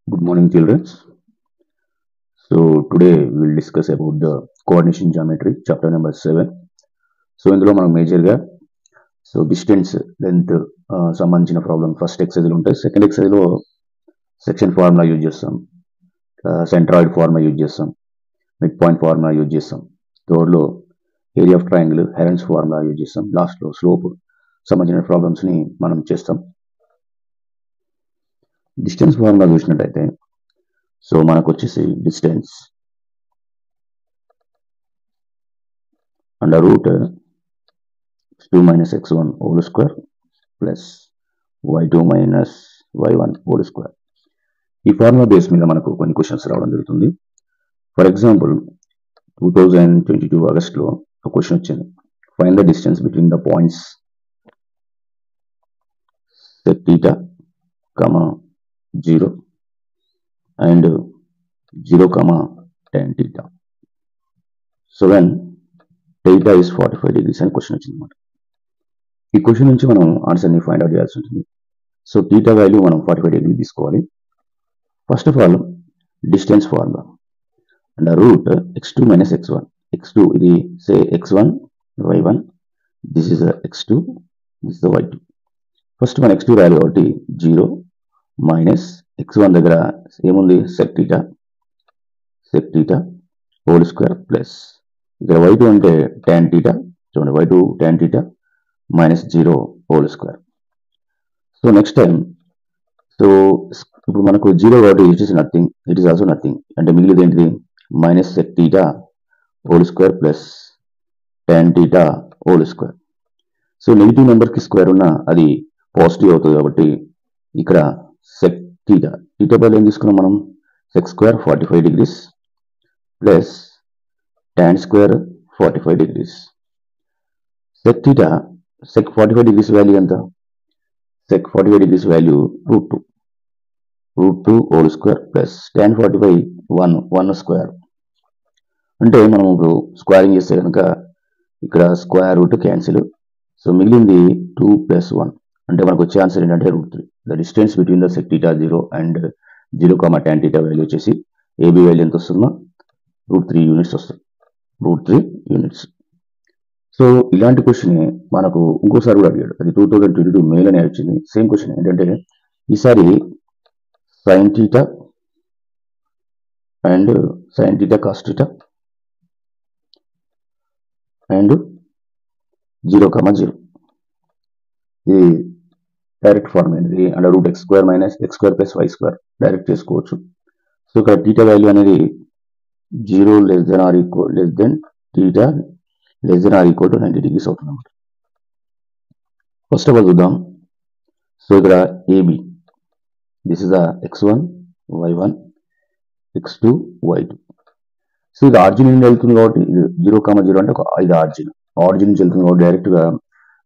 Good morning, children. So today we will discuss about the coordination geometry, chapter number 7. So ఇందులో మనం మేజర్గా distance length సంబంధించిన problem first ఎక్సైజ్లో ఉంటాయి. Second ఎక్సైజ్లో సెక్షన్ ఫార్ములా యూజ్ చేస్తాం, సెంట్రాయిడ్ ఫార్ములా యూజ్ చేస్తాం, మిడ్ పాయింట్ ఫార్ములా యూజ్ చేస్తాం. థర్డ్లో area of triangle Heron's formula use చేస్తాం. లాస్ట్లో స్లోప్ సంబంధించిన ప్రాబ్లమ్స్ని మనం చేస్తాం. డిస్టెన్స్ ఫార్ములా చూసినట్టయితే సో మనకు వచ్చేసి distance under root x2 - x1 whole square plus y2 - y1 whole square. ఈ ఫార్ములా బేస్ మీద మనకు కొన్ని క్వశ్చన్స్ రావడం జరుగుతుంది. ఫర్ ఎగ్జాంపుల్ 2022 ఆగస్ట్లో ఒక క్వశ్చన్ వచ్చింది. Find the distance between the points sec theta, 0 and 0, tan theta. So when theta is 45 degrees అని క్వశ్చన్ వచ్చింది అనమాట. ఈ క్వశ్చన్ నుంచి మనం ఆన్సర్ని ఫైండ్ అవుట్ చేయాల్సి ఉంటుంది. సో థీటా వాల్యూ మనం 45 డిగ్రీ తీసుకోవాలి. First of all distance formula under root x2 - x1. x2 ఇది సే x1 y1, this is x2, this is y2. First మన x2 వాల్యూ కాబట్టి 0 మైనస్ x1 దగ్గర ఏముంది sec theta whole square plus ఇక్కడ y2 అంటే tan theta, చూడండి y2 tan theta minus 0 whole square. So next time so ఇప్పుడు మనకు 0 కాబట్టి it is nothing, it is also nothing, అంటే మిగిలిది ఏంటిది minus sec theta whole square plus tan theta whole square. So negative నెంబర్కి square ఉన్న అది positive అవుతుంది కాబట్టి ఇక్కడ sec theta బదులు ఏం తీసుకున్నాం మనం sec square 45 degrees plus tan square 45 degrees. sec 45 degrees value ఎంత? sec 45 degrees value √2 whole square plus tan 45 1 square. అంటే మనం ఇప్పుడు స్క్వేరింగ్ చేస్తే కనుక ఇక్కడ స్క్వేర్ రూట్ క్యాన్సిల్, సో మిగిలింది 2 + 1 అంటే మనకు వచ్చే ఆన్సర్ ఏంటంటే √3. The distance between the sec theta 0 and 0, tan theta value వచ్చేసి ఏబీ వాల్యూ ఎంత వస్తుందో √3 యూనిట్స్ వస్తుంది, √3 యూనిట్స్. సో ఇలాంటి క్వశ్చన్ మనకు ఇంకోసారి కూడా అడిగాడు, అది 2022 మేల్ అనే వచ్చింది. సేమ్ క్వశ్చన్ ఏంటంటే ఈసారి sin theta and sin theta cos theta and 0, 0. ఇది డైరెక్ట్ ఫార్మ్ అనేది under root x² - x² + y² direct చేసుకోవచ్చు. సో ఇక్కడ theta వాల్యూ అనేది 0 <= theta <= 90 డిగ్రీస్ అవుతుంది అన్నమాట. ఫస్ట్ ఆఫ్ ఆల్ చూద్దాం. సో ఇక్కడ AB, this is x1 y1 x2 y2. So ఇది ఆర్జిన్ నుంచి వెళ్తుంది కాబట్టి 0, 0 అంటే ఇది ఆర్జిన్ నుంచి వెళ్తుంది కాబట్టి డైరెక్ట్గా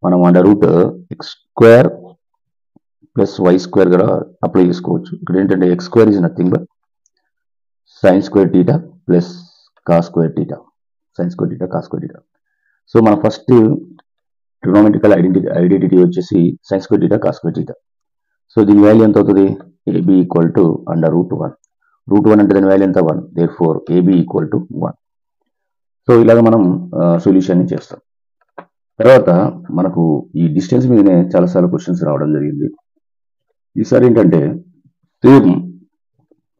మనం అండర్ రూట్ x² + y² కూడా అప్లై చేసుకోవచ్చు. ఇక్కడ ఏంటంటే x² is nothing but sin² theta plus cos² theta, sin² theta cos² theta. So మన ఫస్ట్ ట్రిగ్నోమెట్రికల్ ఐడెంటిటీ వచ్చేసి sin² theta cos² theta. So దీని వాల్యూ ఎంత అవుతుంది? AB = √1. √1 అంటే దాని వాల్యూ ఎంత? 1. Therefore AB = 1. సో ఇలాగ మనం సొల్యూషన్ చేస్తాం. తర్వాత మనకు ఈ డిస్టెన్స్ మీదనే చాలాసార్లు క్వశ్చన్స్ రావడం జరిగింది. ఈసారి ఏంటంటే same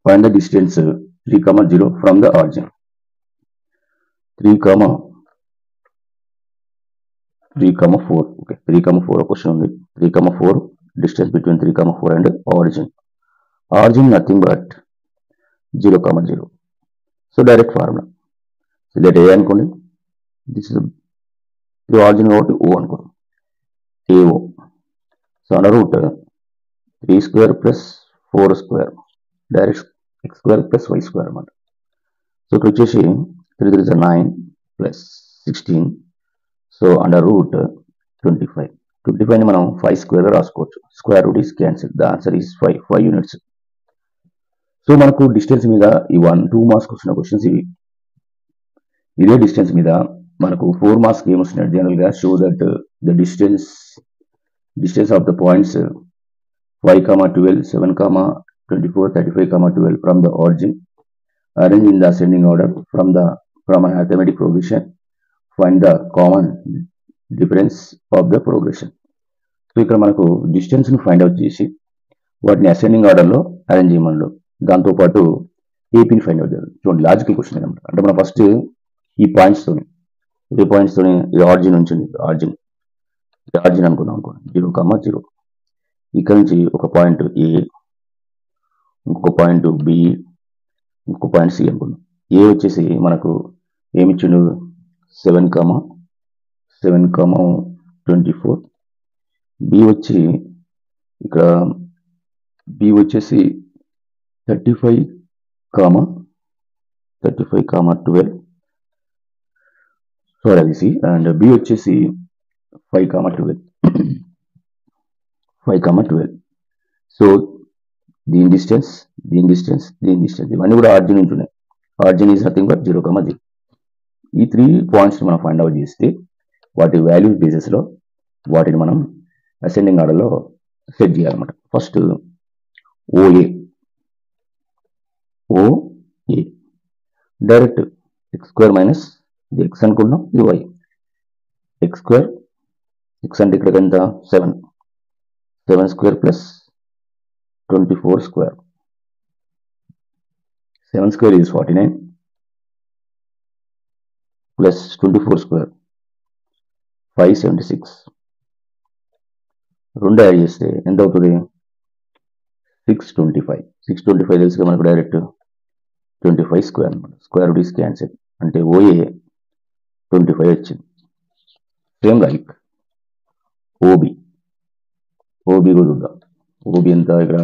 find the distance 3, 0 from the origin. 3, 4. Okay, 3, 4 question ఉంది. 3, 4 distance between 3, 4 and origin. Origin nothing but 0, 0. So direct formula that A అనుకోండి, దిస్ ఇస్ ఇది ఆరిజిన్ కాబట్టి ఓ అనుకోండి, AO. So under root 3² + 4² direct x² + y² అనమాట. So ఇక్కడ వచ్చేసి 3 × 9 + 16. So under route 25. 25ని మనం 5² రాసుకోవచ్చు. Square root is cancel, the answer is 5 units. So మనకు డిస్టెన్స్ మీద ఈ 2 మార్క్స్ వచ్చిన క్వశ్చన్స్ ఇవి. ఇదే డిస్టెన్స్ మీద మనకు 4 మార్క్స్ ఏమొస్తున్నాయి జనరల్గా, show that the distance of the points 5, 12, 7, 24, 35, 12 from the origin. Arrange in the ascending order from a arithmetic progression. Find the common difference of the progression. So ఇక్కడ మనకు distance ని find out చేసి వాటిని ascending order లో arrange చేయమన్నాడు. దాంతోపాటు ఏపీని find out చేయాలి. చూడండి, లాజికల్ క్వశ్చన్ అనమాట. అంటే మనం ఫస్ట్ ఈ పాయింట్స్ తోని ఈ ఆరిజిన్ నుంచి ఆరిజిన్ అనుకున్నాం 0, 0. ఇక్కడ నుంచి ఒక పాయింట్ ఏ, ఇంకొక పాయింట్ బి, ఇంకొక పాయింట్ సి అనుకున్నాం. ఏ వచ్చేసి మనకు ఏమిచ్చిండు 7,24. బి వచ్చి ఇక్కడ బి వచ్చేసి 35,12. సారీ, అది సి. అండ్ బి వచ్చేసి 5,12. సో దీని డిస్టెన్స్ ఇవన్నీ కూడా ఆర్జిన్ నుంచి ఉన్నాయి. ఆర్జిన్ ఈజ్ నథింగ్ బట్ 0, 0. ఈ 3 పాయింట్స్ మనం ఫైండ్ అవుట్ చేస్తే వాటి వాల్యూ బేసిస్ లో వాటిని మనం అసెండింగ్ ఆర్డర్ లో సెట్ చేయాలన్నమాట. First OA direct x² minus ఇది x అనుకున్నాం, ఇది y. x² x అంటే ఇక్కడ ఎంత 7² ప్లస్ 24². 7² is 49 plus 24² 576. రెండు యాడ్ చేస్తే ఎంత అవుతుంది 625. 625 తెలుసుగా మనకు డైరెక్ట్ 25² అనమాట. స్క్వేర్ రూట్ ఈస్ క్యాన్సిల్ అంటే ఓఏ 25 వచ్చింది. సేమ్ లైక్ ఓబి కూడా చూద్దాం. ఓబి ఎంత ఇక్కడ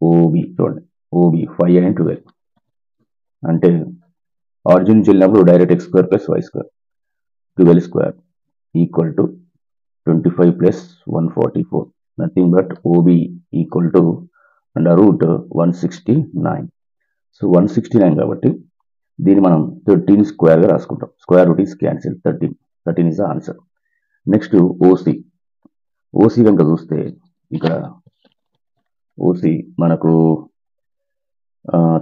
ఓబి చూడండి, ఓబి 5 and 12 అంటే ఆరిజిన్ నుంచి వెళ్ళినప్పుడు direct x² plus y² 12² equal to 25 plus 144 nothing but OB equal to √169. So 169 కాబట్టి దీన్ని మనం 13² గా రాసుకుంటాం. Square root is cancel 13 is the answer. Next OC కనుక చూస్తే ఇక్కడ ఓసి మనకు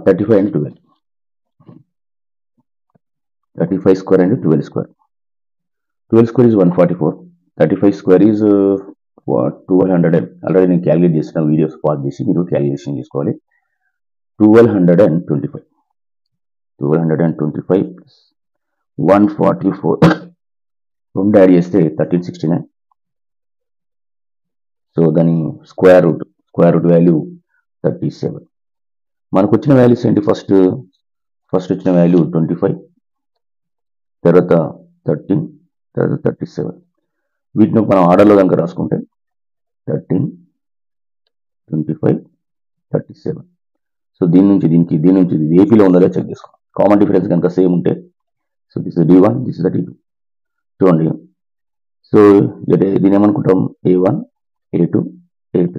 35 and 12. 35² and 12². 12² is 144. 35² is 1200. Already నేను క్యాలిక్యులేట్ చేసిన వీడియోస్ పాజ్ చేసి మీరు క్యాలిక్యులేషన్ చేసుకోవాలి. 1225 ప్లస్ 144 రెండు యాడ్ చేస్తే 1369. సో దాని స్క్వేర్ రూట్ వాల్యూ 37. మనకు వచ్చిన వాల్యూస్ ఏంటి? ఫస్ట్ వచ్చిన వాల్యూ 25, తర్వాత 13, తర్వాత 37. వీటిని మనం ఆర్డర్లో కనుక రాసుకుంటే 13, 25, 37. సో దీని నుంచి ఇది ఏపీలో ఉందో చెక్ చేసుకోండి. కామన్ డిఫరెన్స్ కనుక సేమ్ ఉంటే so this is D1, this is the D2. చూడండి, సో దీని ఏమనుకుంటాం A1, A2, A3.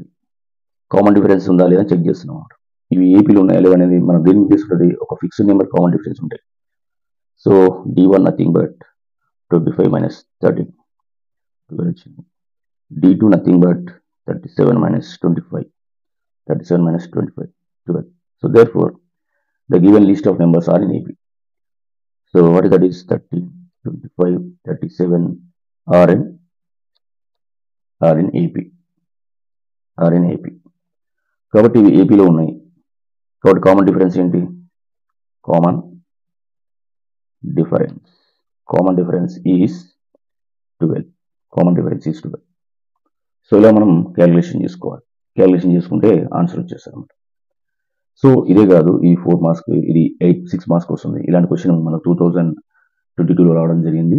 Common difference ఉందా లేదా చెక్ చేస్తున్నాం. ఇవి ఏపీలో ఉన్నాయా లేవా అనేది మనం దీనికి తీసుకుంటుంది. ఒక ఫిక్స్డ్ నెంబర్ కామన్ డిఫరెన్స్ ఉంటాయి. So D1 nothing but 25 minus 13 12 వచ్చింది. D2 nothing but 37 minus 25 12. So therefore the given list of numbers are in AP. So what is that is 13, 25, 37 are in AP. కాబట్టి ఇవి ఏపీలో ఉన్నాయి. కాబట్టి common difference ఏంటి? Common difference is 12. So ఇలా మనం calculation చేసుకోవాలి. క్యాలిక్యులేషన్ చేసుకుంటే ఆన్సర్ వచ్చేస్తుంది అనమాట. సో ఇదే కాదు, ఈ 4 మార్క్స్ ఇది 6 మార్క్స్ వస్తుంది. ఇలాంటి క్వశ్చన్ మనకు 2022లో రావడం జరిగింది.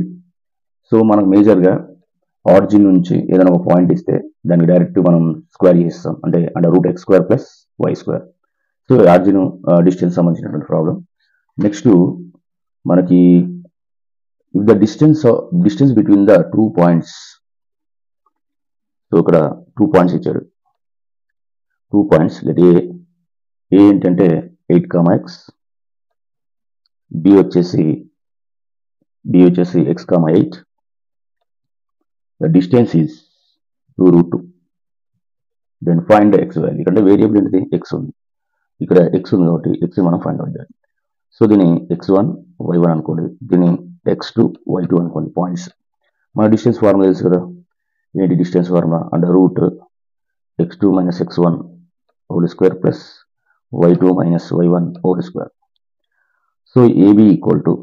సో మనకు మేజర్గా ఆరిజిన్ నుంచి ఏదైనా ఒక పాయింట్ ఇస్తే దానికి డైరెక్ట్ మనం స్క్వేర్ చేస్తాం, అంటే √x² plus y². So origin distance సంబంధించినటువంటి ప్రాబ్లం. నెక్స్ట్ మనకి if the distance between the 2 points. So ఇక్కడ 2 పాయింట్స్ ఇచ్చారు. 2 పాయింట్స్ లెట్ ఏ ఏంటంటే 8, x, బి వచ్చేసి x, 8. The distance is 2√2. Then find x value. అంటే వేరియబుల్ ఏంటిది ఎక్స్ ఉంది, ఇక్కడ ఎక్స్ ఉంది కాబట్టి ఎక్స్ మనం ఫైండ్ అవుట్ చేయాలి. సో దీన్ని x1 y1 అనుకోండి, దీన్ని x2 y2 అనుకోండి పాయింట్స్. మన డిస్టెన్స్ ఫార్ములా తెలుసు కదా, ఏంటి distance formula? Under root x2 minus x1 whole square plus y2 minus y1 whole square. So AB equal to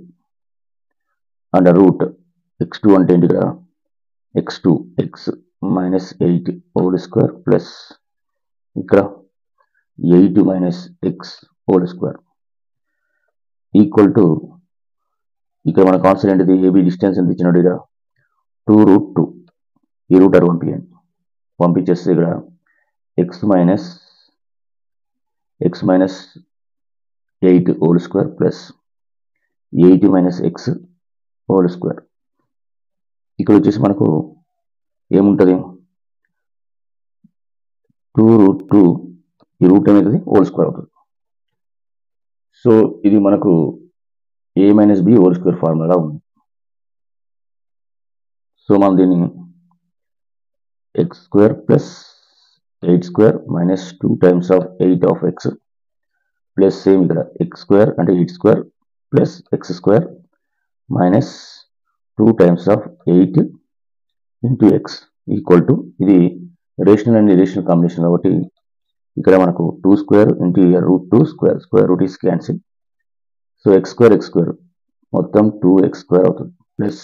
under root x2 అంటే ఏంటి ఇక్కడ x2 x minus 8 whole square plus ఇక్కడ 8 minus x whole square equal to ఇక్కడ మన concept ఏంటిది? AB distance ఎంత ఇచ్చినట్టు ఇక్కడ 2√2. ఈ రూట్ అర్ పంపించేస్తే ఇక్కడ x minus 8 whole square plus 8 minus x whole square. ఇక్కడ వచ్చేసి మనకు ఏముంటుంది? 2√2 ఈ రూట్ ఏమవుతుంది? హోల్ స్క్వేర్ అవుతుంది. సో ఇది మనకు a minus b whole square formula ఉంది. సో మనం దీన్ని x square plus 8 square minus 2 times of 8 of x plus same ఇక్కడ x స్క్వేర్ అంటే 8 square plus x square minus 2 times of 8 into x equal to, ఇది rational and irrational combination కాబట్టి ఇక్కడ మనకు 2 square into √2 square, square root is cancel. So x square మొత్తం 2x square అవుతుంది plus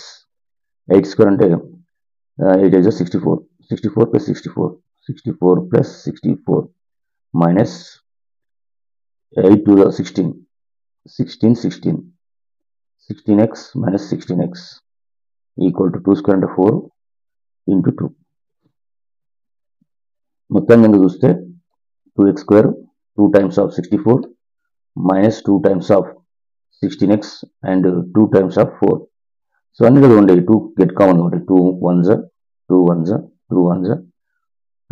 8 square అంటే 8 is 64, 64 plus 64, 64 plus 64 minus 8 to 16, 16, 16x minus 16x equal to 2 square అంటే 4 into 2. మొత్తం కింద చూస్తే 2x square 2 times of 64 minus 2 times of 16x and 2 times of 4. So అన్ని కదా ఉండే 2 గెట్ కామన్ కాబట్టి 2 1s 2 1s 2 1s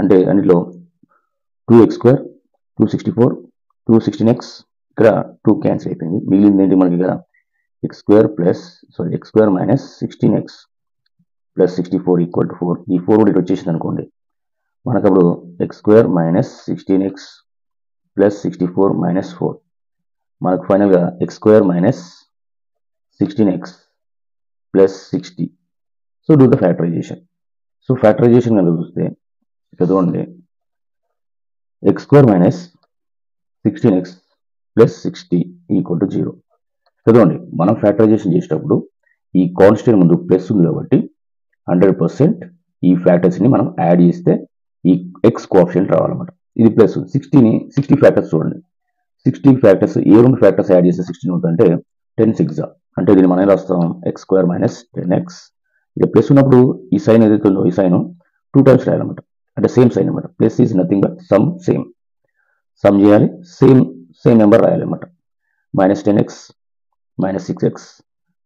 అంటే అన్నిట్లో 2x స్క్వేర్ 264 216x ఇక్కడ 2 క్యాన్సిల్ అయిపోయింది. మిగిలింది ఏంటి మనకి ఇక్కడ x square minus 16x plus 64 equal to 4. ఈ 4 కూడా ఇటు వచ్చేసింది అనుకోండి, మనకు అప్పుడు x square minus 16x plus 64 minus 4 మనకు ఫైనల్గా x square minus 16x plus 60. So do the factorization. So factorization కనుక చూస్తే చదవండి, x square minus 16x plus 60 equal to 0. చదవండి, మనం ఫ్యాక్టరైజేషన్ చేసేటప్పుడు ఈ కాన్స్టెంట్ ముందు ప్లస్ ఉంది కాబట్టి 100% ఈ ఫ్యాక్టర్స్ని మనం యాడ్ చేస్తే ఈ x కోఎఫిషియంట్ రావాలన్నమాట. ఇది ప్లస్ 60 ఫ్యాక్టర్స్ చూడండి, 60 ఫ్యాక్టర్స్ ఏ రెండు ఫ్యాక్టర్స్ యాడ్ చేస్తే 16 అవుతుందంటే 10 6 అంటే దీన్ని మనం ఎలా రాస్తాం? x square minus 10x. ఇక ప్లస్ ఉన్నప్పుడు ఈ సైన్ ఏదైతే ఉందో ఈ సైన్ 2 టైమ్స్ రాయాలన్నమాట, అంటే సేమ్ సైన్ అనమాట. Plus is nothing but sum చేయాలి, సేమ్ నెంబర్ రాయాలన్నమాట. Minus 10x minus 6x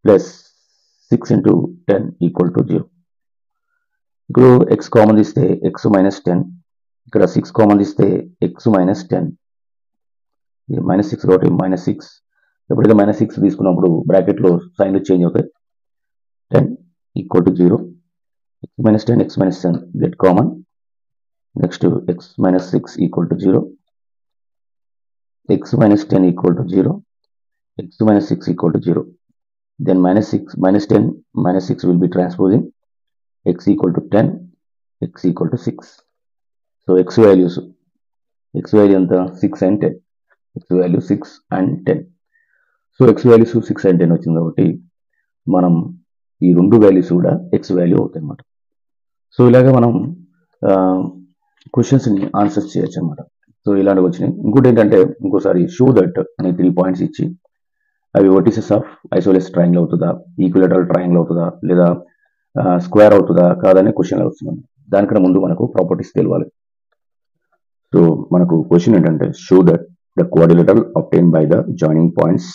plus 6 into 10 equal to 0. ఇప్పుడు x కామన్ తీస్తే x మైనస్ 10, ఇక్కడ 6 కామన్ తీస్తే x మైనస్ 10, మైనస్ 6 కాబట్టి మైనస్ 6. ఎప్పుడైతే మైనస్ 6 తీసుకున్నప్పుడు బ్రాకెట్లో సైన్లు చేంజ్ అవుతాయి. 10 equal to 0, x minus 10 x minus 10 get common. Next x minus 6 equal to 0, x minus 10 equal to 0, x minus 6 equal to 0. Then minus 10 minus 6 will be transposing, x equal to 10, x equal to 6. So x value anta 6 and 10, x value 6 and 10. So x value 6 and 10 వచ్చింది కాబట్టి మనం ఈ రెండు values కూడా x value అవుతాయి అన్నమాట. So ఇలాగ మనం క్వశ్చన్స్ని ఆన్సర్స్ చేయొచ్చు అన్నమాట. సో ఇలాంటివి వచ్చినాయి. ఇంకోటి ఏంటంటే ఇంకోసారి షో దట్ అనే 3 పాయింట్స్ ఇచ్చి అవి వర్టిసెస్ ఆఫ్ ఐసోలేస్ ట్రయాంగిల్ అవుతుందా, ఈక్విలేటరల్ ట్రయాంగిల్ అవుతుందా, లేదా స్క్వేర్ అవుతుందా కాదనే క్వశ్చన్ వస్తున్నాం. దానికన్నా ముందు మనకు ప్రాపర్టీస్ తెలియాలి. సో మనకు క్వశ్చన్ ఏంటంటే show that the quadrilateral obtain by the joining points.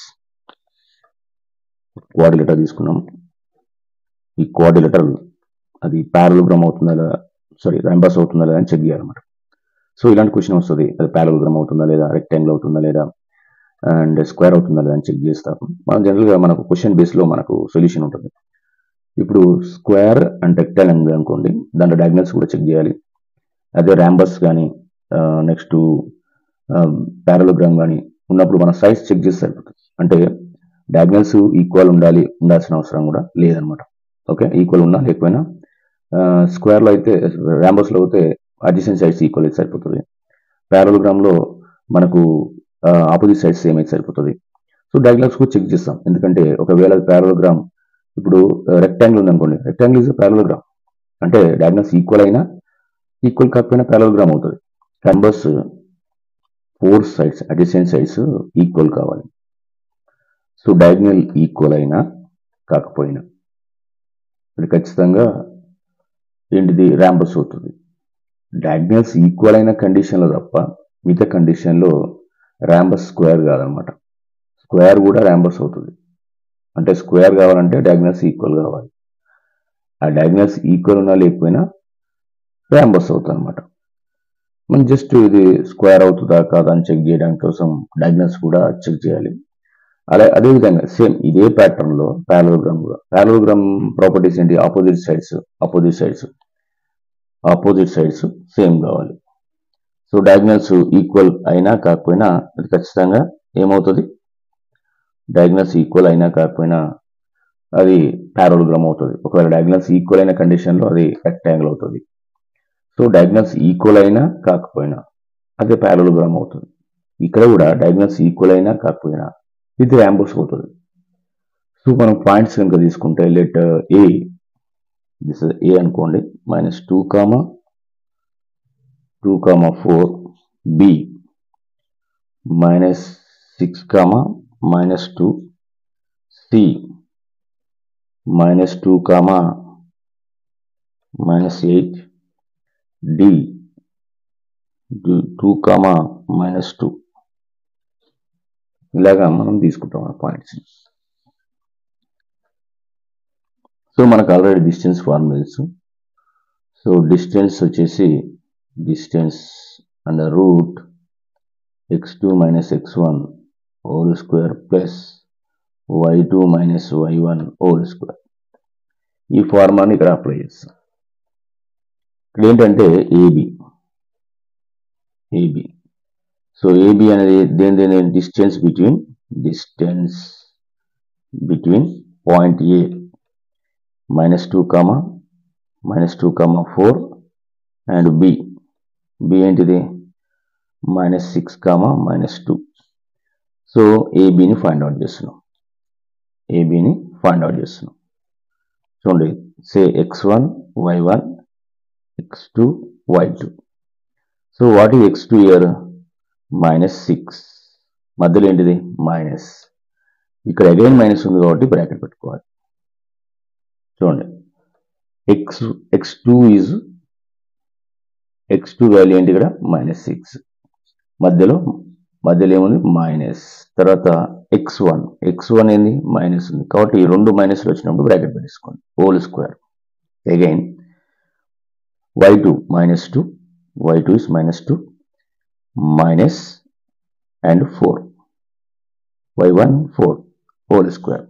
Quadrilateral తీసుకున్నాం, ఈ క్వాడ్రిలేటరల్ అది పారలోగ్రామ్ అవుతుందా లేదా, రంబస్ అవుతుందా లేదా అని చెక్ చేయాలన్నమాట. సో ఇలాంటి క్వశ్చన్ వస్తుంది, అది పారలోగ్రామ్ అవుతుందా లేదా, రెక్టాంగిల్ అవుతుందా లేదా, అండ్ స్క్వేర్ అవుతుందా లేదా అని చెక్ చేస్తాము. మనం జనరల్గా మనకు క్వశ్చన్ బేస్లో మనకు సొల్యూషన్ ఉంటుంది. ఇప్పుడు స్క్వేర్ అండ్ రెక్టాంగిల్ అనుకోండి, దాంట్లో డయాగ్నల్స్ కూడా చెక్ చేయాలి. అదే ర్యాంబస్ కానీ నెక్స్ట్ పారలోగ్రామ్ కానీ ఉన్నప్పుడు మన సైజ్ చెక్ చేస్తే సరిపోతుంది. అంటే డయాగ్నల్స్ ఈక్వల్ ఉండాల్సిన అవసరం కూడా లేదనమాట. ఓకే, ఈక్వల్ ఉన్నా లేకపోయినా స్క్వేర్లో అయితే ర్యాంబోస్లో అయితే అడ్జసెంట్ సైడ్స్ ఈక్వల్ అయితే సరిపోతుంది. పారలోగ్రామ్లో మనకు ఆపోజిట్ సైడ్స్ సేమ్ అయితే సరిపోతుంది. సో డయాగ్నల్స్ కూడా చెక్ చేస్తాం, ఎందుకంటే ఒకవేళ పారలోగ్రామ్ ఇప్పుడు రెక్టాంగిల్ ఉందనుకోండి, రెక్టాంగిల్ ఇస్ పారలోగ్రామ్ అంటే డయాగ్నల్స్ ఈక్వల్ కాకపోయినా పారలోగ్రామ్ అవుతుంది. Numbers 4 sides adjacent sides equal కావాలి. సో డయాగ్నల్ ఈక్వల్ అయినా కాకపోయినా అది ఖచ్చితంగా ఏంటిది ర్యాంబస్ అవుతుంది. డయాగ్నల్స్ ఈక్వల్ అయిన కండిషన్లో తప్ప మిగతా కండిషన్లో ర్యాంబస్ స్క్వేర్ కాదనమాట. స్క్వేర్ కూడా ర్యాంబస్ అవుతుంది. అంటే స్క్వేర్ కావాలంటే డయాగ్నల్స్ ఈక్వల్ కావాలి. ఆ డయాగ్నల్స్ ఈక్వల్ ఉన్నా లేకపోయినా ర్యాంబస్ అవుతుంది అనమాట. మనం జస్ట్ ఇది స్క్వేర్ అవుతుందా కాదా అని చెక్ చేయడానికి కోసం డయాగ్నల్స్ కూడా చెక్ చేయాలి. అదేవిధంగా సేమ్ ఇదే ప్యాటర్న్లో పారలోగ్రామ్ ప్రాపర్టీస్ ఏంటి? ఆపోజిట్ సైడ్స్ సేమ్ కావాలి. సో డయాగ్నల్స్ ఈక్వల్ అయినా కాకపోయినా అది ఖచ్చితంగా ఏమవుతుంది? డయాగ్నల్స్ ఈక్వల్ అయినా కాకపోయినా అది పారలోగ్రామ్ అవుతుంది. ఒకవేళ డయాగ్నల్స్ ఈక్వల్ అయిన కండిషన్లో అది రెక్టాంగిల్ అవుతుంది. సో డయాగ్నల్స్ ఈక్వల్ అయినా కాకపోయినా అదే పారలోగ్రామ్ అవుతుంది. ఇక్కడ కూడా డయాగ్నల్స్ ఈక్వల్ అయినా కాకపోయినా ఇది ర్యాంబోస్ అవుతుంది. సో మనం పాయింట్స్ కనుక తీసుకుంటే లెటర్ ఏ, దిస్ ఏ అనుకోండి, -2, 2, 4, బి -6, -2, సి -2, -8, డి 2, -2. ఇలాగా మనం తీసుకుంటాం ఆ పాయింట్స్. సో మనకు ఆల్రెడీ డిస్టెన్స్ ఫార్ములా తెలుసు. సో డిస్టెన్స్ వచ్చేసి distance under root x2 - x1 whole square plus y2 - y1 whole square. ఈ ఫార్ములాని ఇక్కడ అప్లై చేస్తాం. ఇక్కడ ఏంటంటే ఏబి. సో ఏబి అనేది దేని distance between point A -2, 4 and B ఏంటిది -6, -2. సో ఏబిని ఫైండ్ అవుట్ చేస్తున్నాం. చూడండి, say x1, y1, x2, y2. So what is x2 here? -6. మధ్యలో ఏంటిది? మైనస్. ఇక్కడ అగైన్ మైనస్ ఉంది కాబట్టి బ్రాకెట్ పెట్టుకోవాలి. చూడండి, x2 వాల్యూ ఏంటి ఇక్కడ? -6. మధ్యలో ఏముంది? మైనస్. తర్వాత x1 ఏంది? మైనస్ ఉంది కాబట్టి ఈ రెండు మైనస్లు వచ్చినప్పుడు బ్రాకెట్ పెట్టేసుకోండి, whole square. Again y2 -2 is -2 minus and 4 y1 4 whole square.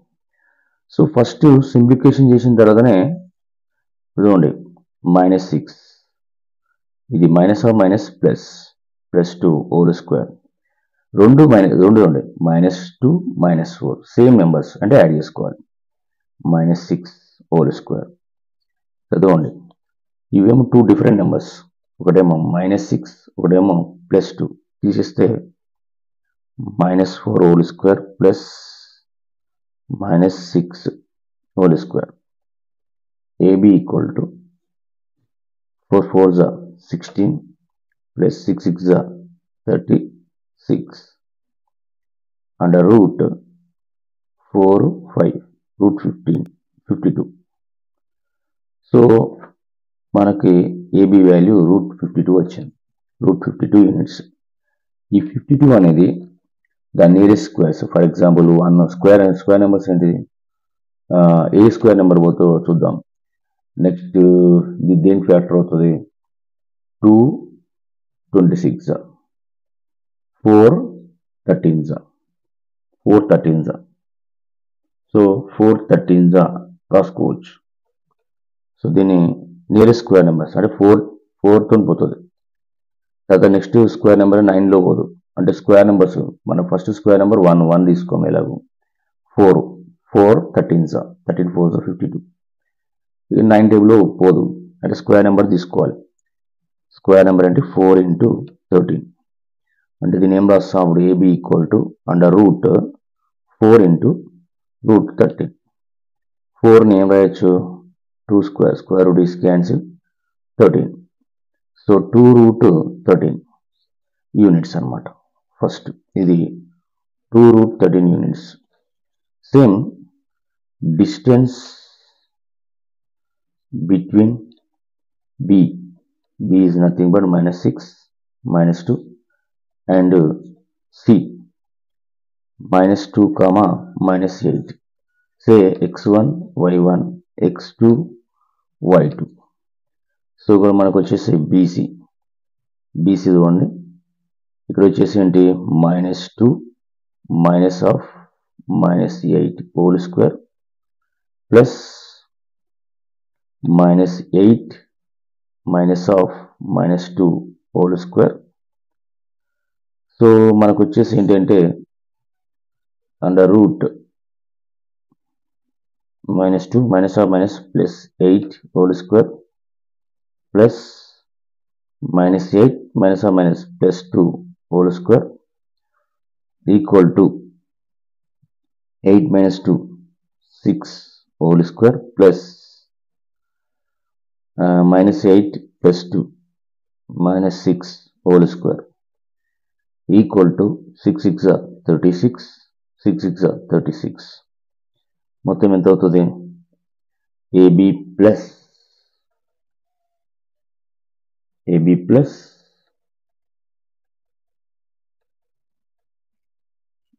So first simplification చేసిన తర్వాతనే చూడండి -6 ఇది -+2 హోల్ స్క్వేర్. రెండు -2 -4 సేమ్ నెంబర్స్ అంటే యాడ్ చేసుకోవాలి. -6 హోల్ స్క్వేర్. చదవండి, ఇవేమో 2 డిఫరెంట్ నెంబర్స్. ఒకటేమో -6, ఒకటేమో +2. తీసేస్తే -4 whole square plus -6 whole square. AB equal to 4 4 16 plus 6 6 36 under root 4 5 root 15 52. So మనకి AB వాల్యూ రూట్ 52 వచ్చింది. Root 52 units. ఈ 52 అనేది దాని nearest squares. For example 1 square numbers ఏంటి? ఏ స్క్వేర్ నెంబర్ పోతో చూద్దాం. నెక్స్ట్ ఇది దేని ఫ్యాక్టర్ అవుతుంది? 2 26 4 13 సో 4 13 రాసుకోవచ్చు. సో దీని నియరెస్ట్ స్క్వేర్ నెంబర్స్ అంటే 4 తో పోతుంది. తర్వాత నెక్స్ట్ స్క్వేర్ నెంబర్ 9లో పోదు, అంటే స్క్వేర్ నెంబర్స్ మనం ఫస్ట్ స్క్వేర్ నెంబర్ 1 తీసుకోము. ఎలాగో 4 13 13 4 52. ఇది 9 టేబుల్లో పోదు, అంటే స్క్వేర్ నెంబర్ తీసుకోవాలి. స్క్వేర్ నెంబర్ అంటే 4 × 13, అంటే దీని ఏం రాస్తాం అప్పుడు AB equal to under root 4 × √13. 4ని ఏం రాయొచ్చు 2 square root is cancel 13. So 2√13 units అన్నమాట. ఫస్ట్ ఇది 2√13 units. Same distance between B is nothing but -6, -2, and C -2, -8. Say x1, y1, x2, y2. So ఇక్కడ మనకు వచ్చేసి BC చూడండి, ఇక్కడ వచ్చేసి ఏంటి -2 -8 whole square plus -8 -2 whole square. So మనకు వచ్చేసి ఏంటంటే under root -2 +8 whole square plus -8 +2 whole square equal to 8 - 2 6 whole square plus -8 + 2 -6 whole square equal to 6 6 36 6 6 36. మొత్తం ఎంత అవుతుంది AB ప్లస్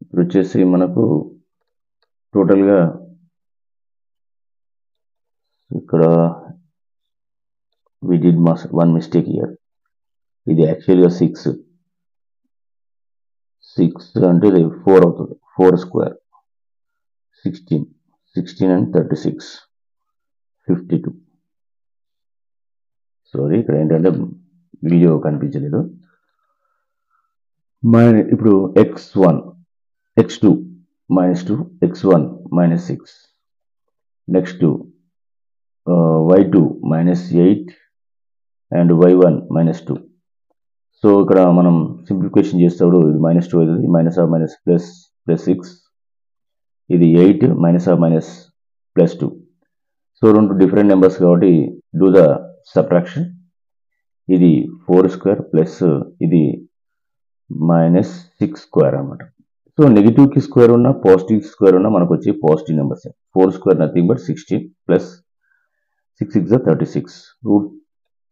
ఇప్పుడు వచ్చేసి మనకు టోటల్గా ఇక్కడ we did one mistake here. ఇది యాక్చువల్గా 6 అంటే ఇది 4 అవుతుంది. 4 స్క్వేర్ 16 and 36 52. సారీ, ఇక్కడ ఏంటంటే వీడియో కనిపించలేదు. ఇప్పుడు x1 x2 -2 x1 -6 next y2 -8 and y1 -2. So ఇక్కడ మనం సింప్లిఫికేషన్ చేసేటప్పుడు ఇది -2 అవుతుంది, -+6, ఇది 8 -+2. సో రెండు డిఫరెంట్ నెంబర్స్ కాబట్టి డూ ద సబ్ట్రాక్షన్. ఇది 4 స్క్వేర్ ప్లస్ ఇది -6 స్క్వేర్ అన్నమాట. సో నెగిటివ్కి స్క్వేర్ ఉన్న పాజిటివ్ స్క్వేర్ ఉన్న మనకు వచ్చి positive numbers. 4 square nothing but 16 plus 6 6 36 root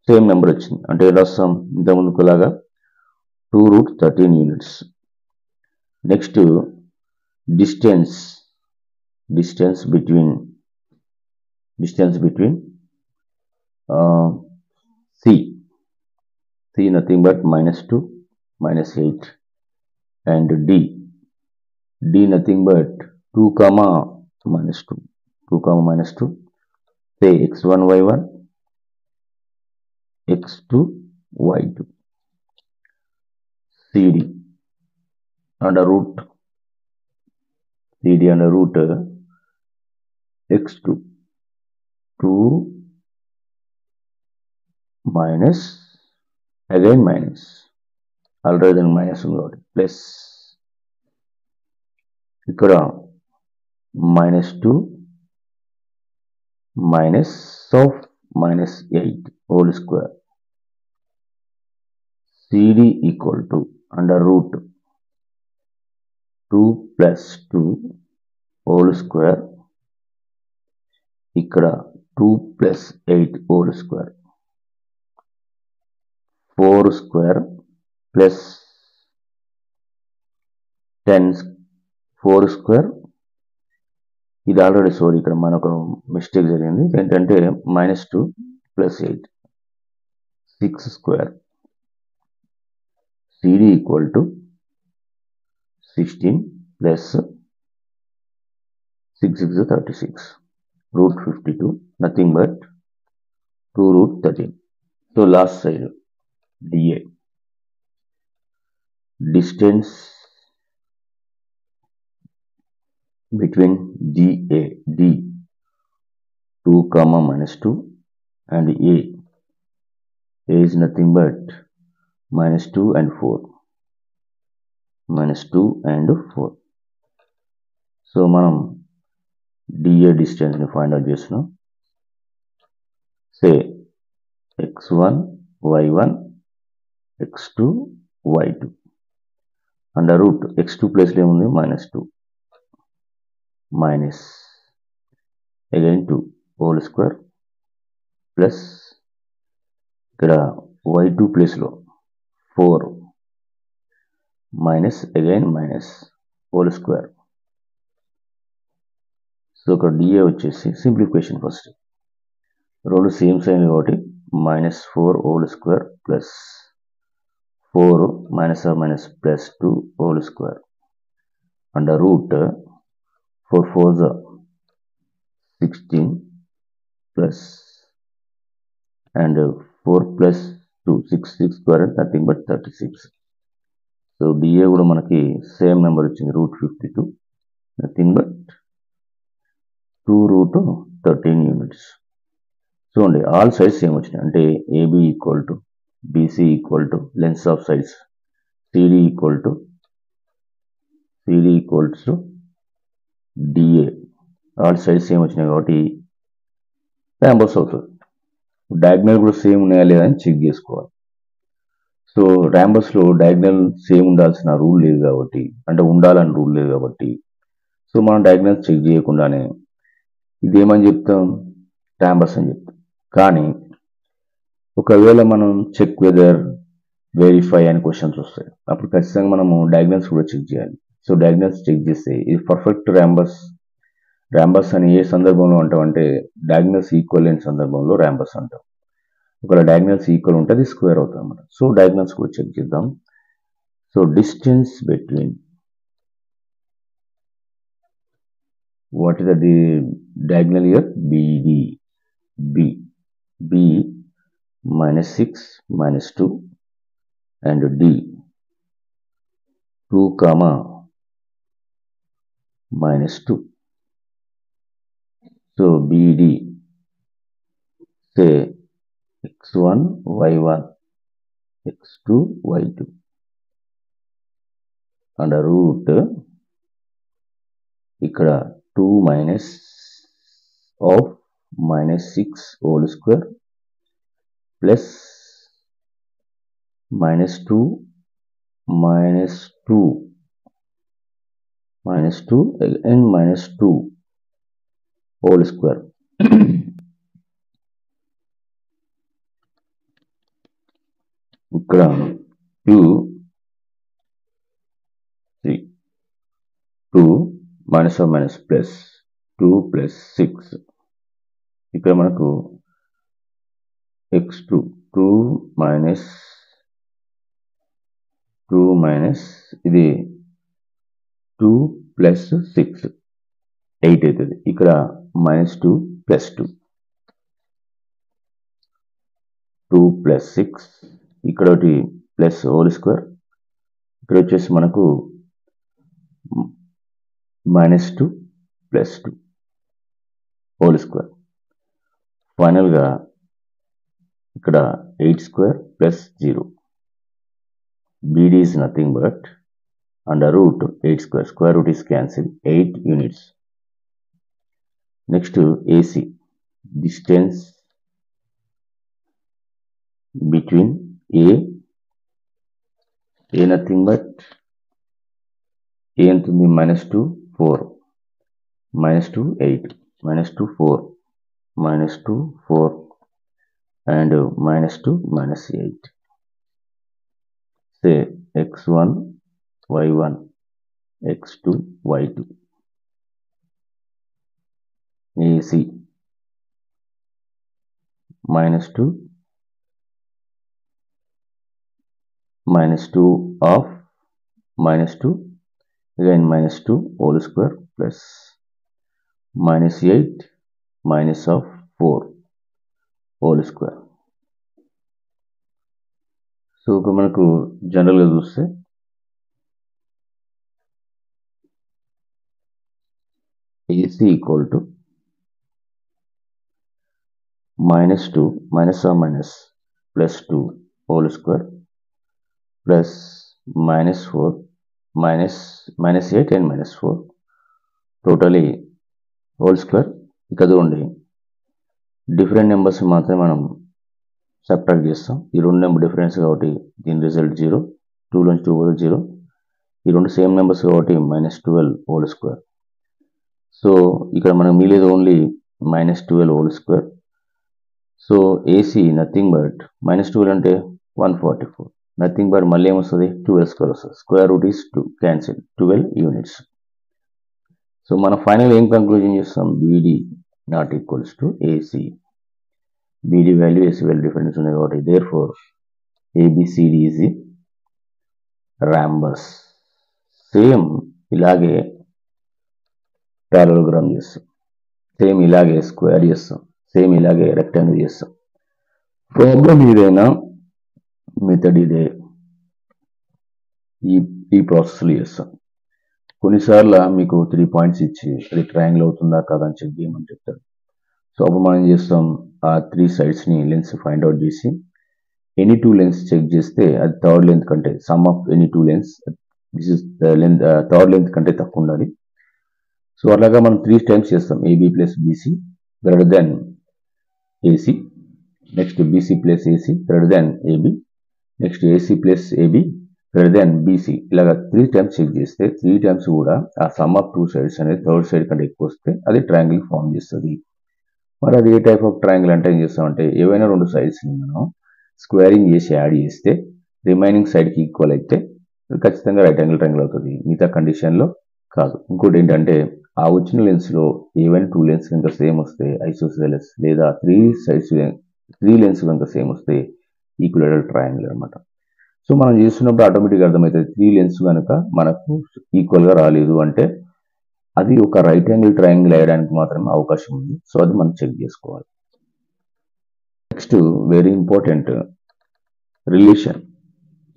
same number వచ్చింది. అంటే ఎలా వస్తాం ఇంతకుముందుకులాగా 2√13 units. Next distance between C nothing but -2 -8 and D nothing but 2, -2. Say x1 y1 x2 y2. CD under root x2 2 minus again minus already minus ఉంది plus ఇక్కడ -2 -8 whole square. CD equal to under root 2 + 2 whole square, ఇక్కడ 2 + 8 whole square 4 square plus 10 4 square. ఇది already ఇక్కడ మనకు mistake జరిగింది. ఏంటంటే -2 + 8 6 square. CD equal to 16 plus 6 6 36 √52 nothing but 2√13. So last side DA distance between D 2 comma minus 2 and A is nothing but minus 2 and 4. Minus 2 and 4. So మనం DA distance ని find out చేస్తున్నాం. సే x1 y1 x2 y2 under root x2 ప్లేస్లో ఏముంది -2 minus again 2 whole square plus ఇక్కడ y2 ప్లేస్లో 4 minus again minus hole square. So ఇక్కడ DA వచ్చేసి simplification first రెండు సేమ్ సైన్ కాబట్టి -4 whole square plus 4 minus or minus plus 2 whole square under root 4 4s 16 plus and 4 plus 2 6 square and nothing but 36. So DA కూడా మనకి same number వచ్చింది √52 nothing but 2 √13 units. చూడండి all sides same వచ్చినాయి అంటే AB equal to BC equal to length of sides CD equals to DA. All sides same వచ్చినాయి కాబట్టి ర్యాంబస్ అవుతుంది. Diagonal కూడా సేమ్ ఉన్నాయా లేదా అని చెక్ చేసుకోవాలి. సో ర్యాంబస్లో డయాగ్నల్ సేమ్ ఉండాల్సిన రూల్ లేదు కాబట్టి అంటే ఉండాలని రూల్ లేదు కాబట్టి సో మనం డయాగ్నల్ చెక్ చేయకుండానే ఇదేమని చెప్తాం ర్యాంబస్ అని చెప్తాం. కానీ ఒకవేళ మనం చెక్ వెదర్ వెరిఫై అని క్వశ్చన్స్ వస్తాయి అప్పుడు ఖచ్చితంగా మనము డయాగ్నల్స్ కూడా చెక్ చేయాలి. సో డయాగ్నల్స్ చెక్ చేస్తే ఇది పర్ఫెక్ట్ ర్యాంబస్ అని ఏ సందర్భంలో అంటాం అంటే డయాగ్నల్స్ ఈక్వల్ అయిన సందర్భంలో ర్యాంబస్ అంటాం. ఒకవేళ డయాగ్నల్స్ ఈక్వల్ ఉంటే అది స్క్వేర్ అవుతుంది అన్నమాట. సో డయాగ్నల్స్ కూడా చెక్ చేద్దాం. So distance between what is the diagonal year BD B -6 -2 and D 2 comma -2. So BD say x1 y1 x2 y2 under root ఇక్కడ 2 minus of -6 whole square plus -2 and -2 whole square. ఇక్కడ 2 minus or minus plus 2 plus 6 ఇక్కడ మనకు x2 2 minus ఇది 2 plus 6 8 అవుతుంది. ఇక్కడ -2 plus 2 plus 6 ఇక్కడ ఒకటి plus whole square ఇక్కడ వచ్చేసి మనకు -2 plus 2 హోల్ స్క్వేర్. ఫైనల్గా ఇక్కడ 8 square plus 0. BD is nothing but under root 8 square. Square root is cancelled. 8 units. Next to AC. Distance between A nothing but A into the -2 4 -2 8 -2 4 -2 4 and -2 -8. Say x1 y1 x2 y2 AC -2 of -2 again -2 whole square plus -8 minus of 4 whole square. So మనకు జనరల్గా చూస్తే AC equal to -2 minus or minus +2 whole square plus -4 -8 and -4 totally whole square. ఇక చూడండి different numbers మాత్రమే మనం subtract చేస్తాం. ఈ రెండు నెంబర్ డిఫరెన్స్ కాబట్టి దీని రిజల్ట్ 0, 2 నుంచి 2 పోతే 0. ఈ రెండు సేమ్ నెంబర్స్ కాబట్టి -12 హోల్ స్క్వేర్. సో ఇక్కడ మనకు మిగిలేది only -12 whole square. So AC nothing but -12 అంటే 144, నథింగ్ బట్ మళ్ళీ ఏమొస్తుంది 12 స్క్వేర్ వస్తుంది. Square root is 2, cancel 12 units. So మనం ఫైనల్ ఏం కంక్లూజన్ చేస్తాం, BD not equals to AC. BD value AC value difference ఉన్నాయి కాబట్టి therefore ABCD is rhombus. Same ఇలాగే పారలోగ్రామ్ చేస్తాం, సేమ్ ఇలాగే స్క్వేర్ చేస్తాం, సేమ్ ఇలాగే రెక్టాంగిల్ చేస్తాం. ప్రాబ్లం ఏదైనా మెథడ్ ఇదే, ఈ ప్రాసెస్లో చేస్తాం. కొన్నిసార్లు మీకు 3 పాయింట్స్ ఇచ్చి అది ట్రయాంగిల్ అవుతుందా కాదా అని చెక్ చేయమని చెప్తారు. సో అప్పుడు మనం ఏం చేస్తాం, ఆ 3 సైడ్స్ని లెన్స్ ఫైండ్ అవుట్ చేసి ఎనీ 2 లెన్స్ చెక్ చేస్తే అది థర్డ్ లెంత్ కంటే some of any 2 lens this is length third length కంటే తక్కువ ఉండాలి. సో అలాగా మనం 3 టైమ్స్ చేస్తాం. AB plus BC greater than AC, next BC plus AC greater than AB, next AC plus AB greater than BC. ఇలాగా 3 times check చేస్తే 3 times కూడా ఆ సమ్ ఆఫ్ 2 సైడ్స్ అనేది థర్డ్ సైడ్ కంటే ఎక్కువ వస్తే అది ట్రయాంగిల్ ఫామ్ చేస్తుంది. మరి అది ఏ టైప్ ఆఫ్ ట్రయాంగిల్ అంటే ఏం చేస్తామంటే, ఏవైనా 2 సైడ్స్ని మనం స్క్వేరింగ్ చేసి యాడ్ చేస్తే రిమైనింగ్ సైడ్కి ఈక్వల్ అయితే ఖచ్చితంగా రైట్ యాంగిల్ ట్రయాంగిల్ అవుతుంది, మిగతా కండిషన్లో కాదు. ఇంకోటి ఏంటంటే ఆ వచ్చిన లెన్స్లో ఏవైనా 2 లెన్స్ కనుక సేమ్ వస్తే ఐసోసెలస్, లేదా 3 లెన్స్ కనుక సేమ్ వస్తే ఈక్విలేటరల్ ట్రయాంగిల్ అనమాట. సో మనం చేస్తున్నప్పుడు ఆటోమేటిక్గా అర్థమవుతుంది 3 లెన్స్ కనుక మనకు ఈక్వల్గా రాలేదు అంటే అది ఒక రైట్ యాంగిల్ ట్రయాంగిల్ వేయడానికి మాత్రమే అవకాశం ఉంది. సో అది మనం చెక్ చేసుకోవాలి. Next very important relation.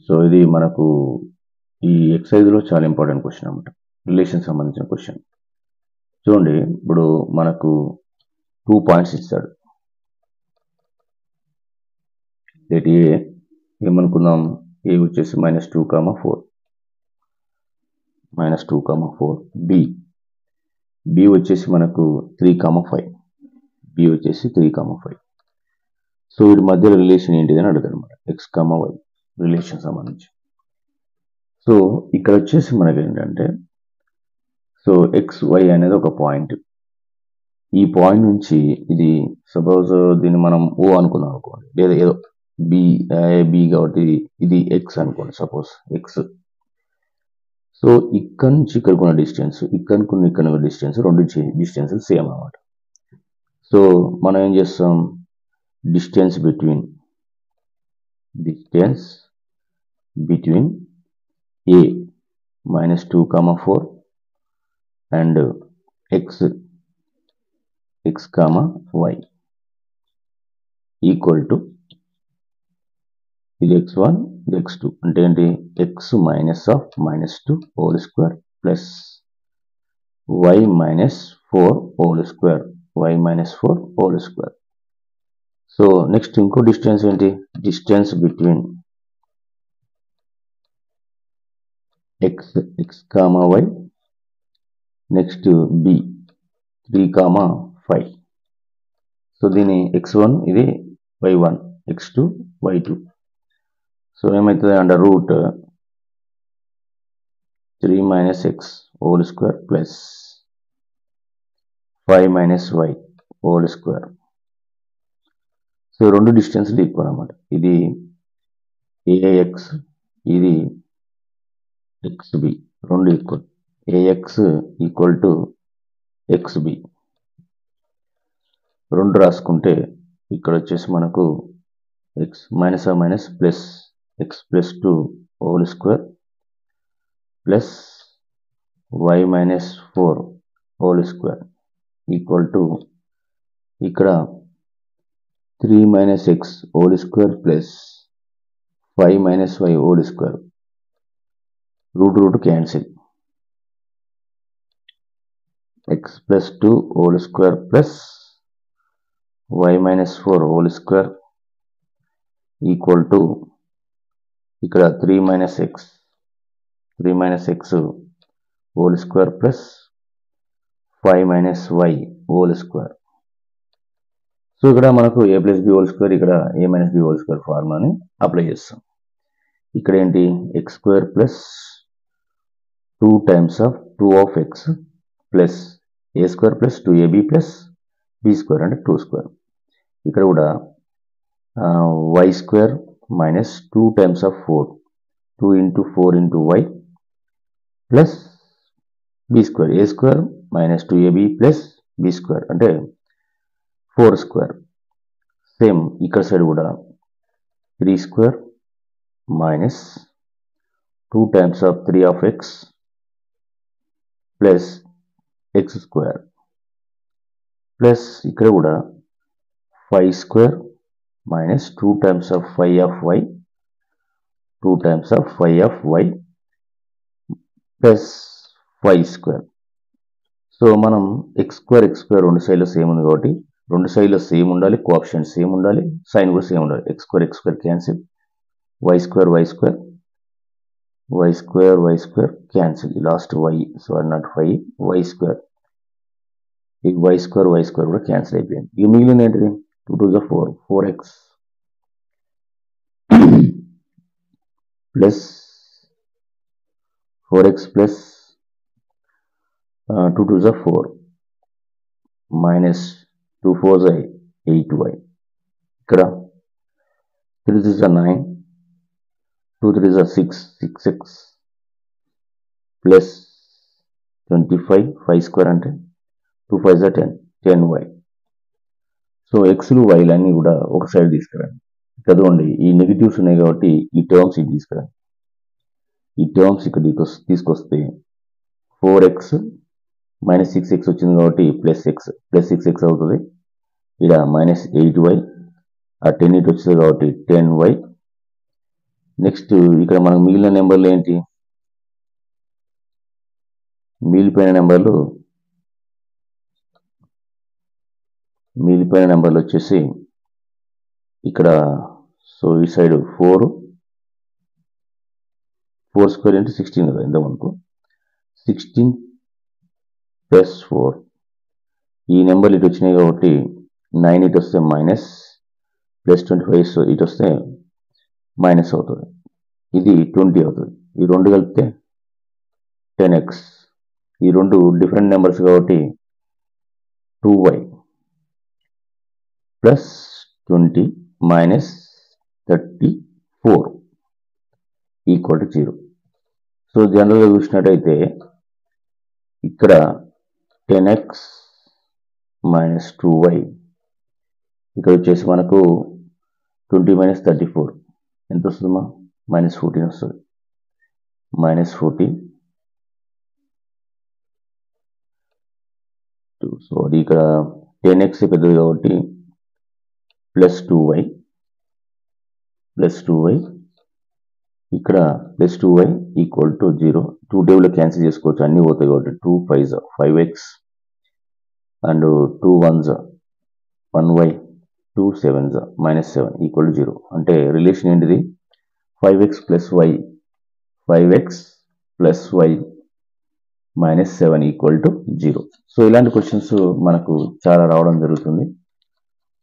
So ఇది మనకు ఈ ఎక్సర్సైజ్లో చాలా ఇంపార్టెంట్ క్వశ్చన్ అనమాట, రిలేషన్ సంబంధించిన క్వశ్చన్. చూడండి, ఇప్పుడు మనకు 2 పాయింట్స్ ఇస్తాడు. లెట్ ఏ ఏమనుకుందాం, ఏ వచ్చేసి -2, 4, -2, 4. బి వచ్చేసి మనకు 3, 5. బి వచ్చేసి 3, 5. సో వీటి మధ్య రిలేషన్ ఏంటిదని అడుగుతాడు అనమాట, x, y రిలేషన్ సంబంధించి. సో ఇక్కడ వచ్చేసి మనకి ఏంటంటే, సో XY అనేది ఒక పాయింట్. ఈ పాయింట్ నుంచి ఇది సపోజ్ దీన్ని మనం O అనుకుందాం అనుకోండి, లేదా ఏదో బి కాబట్టి ఇది X అనుకోండి, సపోజ్ X. సో ఇక్కడ నుంచి ఇక్కడికి డిస్టెన్స్, ఇక్కడ డిస్టెన్స్, రెండు డిస్టెన్స్ సేమ్ అన్నమాట. సో మనం ఏం చేస్తాం, distance between A -2, 4 and x, y equal to ఇది x1, ఇది x2 అంటే ఏంటి, x -2 whole square plus y -4 whole square, so next ఇంకో డిస్టెన్స్ ఏంటి, distance between x, y, next b 3, 5. So దీని x1 ఇది y1, x2 y2. సో ఏమవుతుంది, under root 3 - x whole square plus 5 - y whole square. So రెండు డిస్టెన్స్లు equal అన్నమాట. ఇది ax, ఇది xb, రెండు equal. ax equal to xb రెండు రాసుకుంటే ఇక్కడ వచ్చేసి మనకు x plus x +2 whole square plus y -4 whole square equal to ఇక్కడ 3 - x whole square plus 5 - y whole square, root cancel. x plus 2 whole square plus y minus 4 whole square equal to ఇక్కడ 3 minus x whole square plus 5 minus y whole square. So ఇక్కడ మనకు a plus b whole square ఇక్కడ a minus b whole square ఫార్ములాని apply చేస్తాం. ఇక్కడ ఏంటి x square plus 2 times of 2 of x plus a square plus 2ab plus b square అంటే 2 square. ఇక్కడ కూడా y square minus 2 times of 4 2 into 4 into y plus b square a square minus 2ab plus b square అంటే 4 square. Same ఇక్కడ side కూడా 3 square minus 2 times of 3 of x plus x square plus ఇక్కడ కూడా 5 square minus 2 times of 5 of y 2 times of 5 of y plus 5 square. So మనం x square రెండు సైడ్లో same ఉంది కాబట్టి రెండు సైడ్లో సేమ్ ఉండాలి, కోఎఫిషియంట్ సేమ్ ఉండాలి, సైన్ కూడా సేమ్ ఉండాలి. x square cancel, y square cancel, last y sorry not 5 y square ఈ y square కూడా క్యాన్సిల్ అయిపోయింది. ఇక మిగిలిన ఏంటిది 2 2 4 4x plus 4x plus 2 2 4 minus 2 4 8y. ఇక్కడ 3 3 9 2 3 6 6x ప్లస్ 25 5 స్క్వేర్ అంటే 2 5 10 10y. సో ఎక్స్లు వైలు అన్నీ కూడా ఒక సైడ్ తీసుకురండి. చదవండి, ఈ నెగిటివ్స్ ఉన్నాయి కాబట్టి ఈ టర్మ్స్ ఇది తీసుకురండి. ఈ టర్మ్స్ ఇక్కడ తీసుకొస్తే 4x మైనస్ 6x వచ్చింది కాబట్టి ప్లస్ 6x అవుతుంది. ఇక్కడ మైనస్ 8y, ఆ 10 ఇటు వచ్చింది కాబట్టి 10y. నెక్స్ట్ ఇక్కడ మనకు మిగిలిన నెంబర్లు ఏంటి, మిగిలిపోయిన నెంబర్లు వచ్చేసి ఇక్కడ సో ఈ సైడ్ 4 స్క్వేర్ ఇంటూ 16 కదా ఇంతవరకు 16 ప్లస్ 4 ఈ నెంబర్లు ఇటు వచ్చినాయి కాబట్టి 9 ఇటు వస్తే మైనస్ ప్లస్ 25 ఇటు వస్తే మైనస్ అవుతుంది. ఇది 20 అవుతుంది. ఈ రెండు కలిపితే 10x. ఈ రెండు డిఫరెంట్ నెంబర్స్ కాబట్టి 2y plus 20 minus 34 equal to 0. So జనరల్గా చూసినట్టయితే ఇక్కడ 10x మైనస్ 2y ఇక్కడ వచ్చేసి మనకు 20 మైనస్ 34 ఎంత వస్తుందమ్మా, మైనస్ 14 వస్తుంది. మైనస్ 14 సో అది ఇక్కడ 10x పెద్దది కాబట్టి ప్లస్ 2y ఇక్కడ ప్లస్ 2y ఈక్వల్ టు 0. 2 టేబుల్లో క్యాన్సిల్ చేసుకోవచ్చు, అన్నీ పోతాయి కాబట్టి 2 5 5x and 2 1 1y 2 7 minus 7 equal to 0. అంటే రిలేషన్ ఏంటిది 5x plus y minus 7 equal to 0. So ఇలాంటి క్వశ్చన్స్ మనకు చాలా రావడం జరుగుతుంది.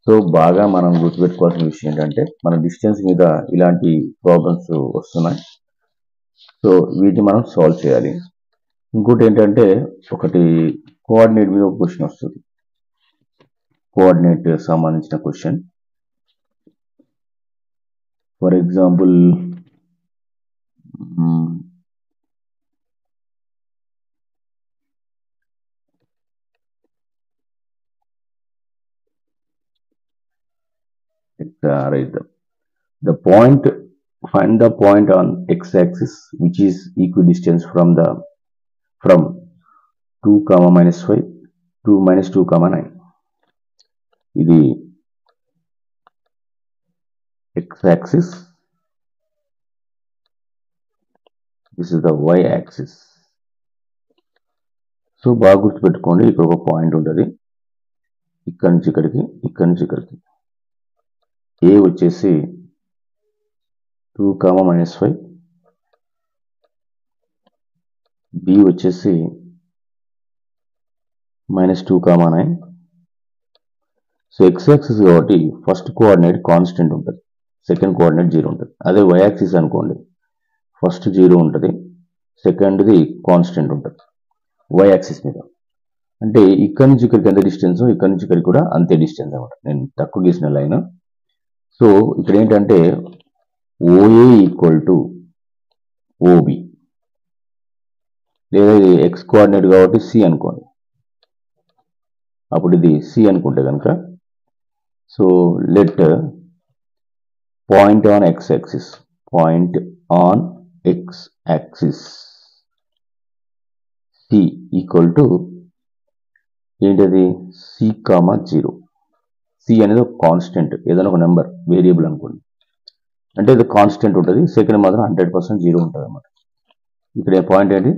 సో బాగా మనం గుర్తుపెట్టుకోవాల్సిన విషయం ఏంటంటే మన డిస్టెన్స్ మీద ఇలాంటి ప్రాబ్లమ్స్ వస్తున్నాయి. సో వీటిని మనం సాల్వ్ చేయాలి. ఇంకోటి ఏంటంటే ఒకటి కోఆర్డినేట్ మీద ఒక క్వశ్చన్ వస్తుంది, కోఆర్డినేట్ సంబంధించిన question. For example find the point on x-axis which is equidistant from 2, minus 5 to minus 2, 9. ఇది x-axis, this is the y-axis. So బాగా గుర్తుపెట్టుకోండి, ఇక్కడ ఒక పాయింట్ ఉంటుంది, ఇక్కడి నుంచి ఇక్కడికి, ఇక్కడి నుంచి ఇక్కడికి. ఏ వచ్చేసి 2, -5, బి వచ్చేసి -2, -9. సో x యాక్సిస్ కాబట్టి ఫస్ట్ కోఆర్డినేట్ కాన్స్టెంట్ ఉంటుంది, సెకండ్ కోఆర్డినేట్ 0 ఉంటుంది. అదే y యాక్సిస్ అనుకోండి, ఫస్ట్ 0 ఉంటుంది, సెకండ్ది కాన్స్టెంట్ ఉంటుంది y యాక్సిస్ మీద. అంటే ఇక్కడి నుంచి ఇక్కడికి ఎంత డిస్టెన్స్, ఇక్కడి నుంచి ఇక్కడికి కూడా అంతే డిస్టెన్స్ అనమాట. నేను తక్కువ గీసిన లైన్. సో ఇక్కడ ఏంటంటే OA = OB, లేదా ఇది x కోఆర్డినేట్ కాబట్టి C అనుకోండి. అప్పుడు ఇది C అనుకుంటే కనుక, so let point on x axis, point on x axis C = ఏంటది, C, 0. C అనేది ఒక కాన్స్టెంట్, ఏదైనా ఒక నెంబర్ వేరియబుల్ అనుకోండి. అంటే ఇది కాన్స్టెంట్ ఉంటుంది, సెకండ్ మాత్రం 100% 0 ఉంటుంది అన్నమాట. ఇక్కడ పాయింట్ ఏంటి,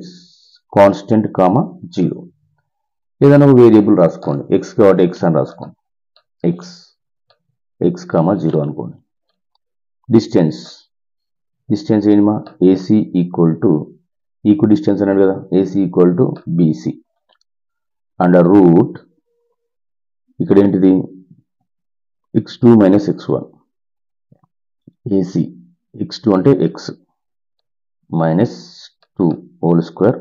కాన్స్టెంట్, 0. ఏదైనా ఒక వేరియబుల్ రాసుకోండి, x కాబట్టి x అని రాసుకోండి, x, 0 అనుకోండి. డిస్టెన్స్ ఏంటి, AC ఈక్వ డిస్టెన్స్ అన్నాడు కదా, AC = BC అండర్ రూట్, ఇక్కడ ఏంటిది x2 - x1, AC x2 అంటే x -2 whole square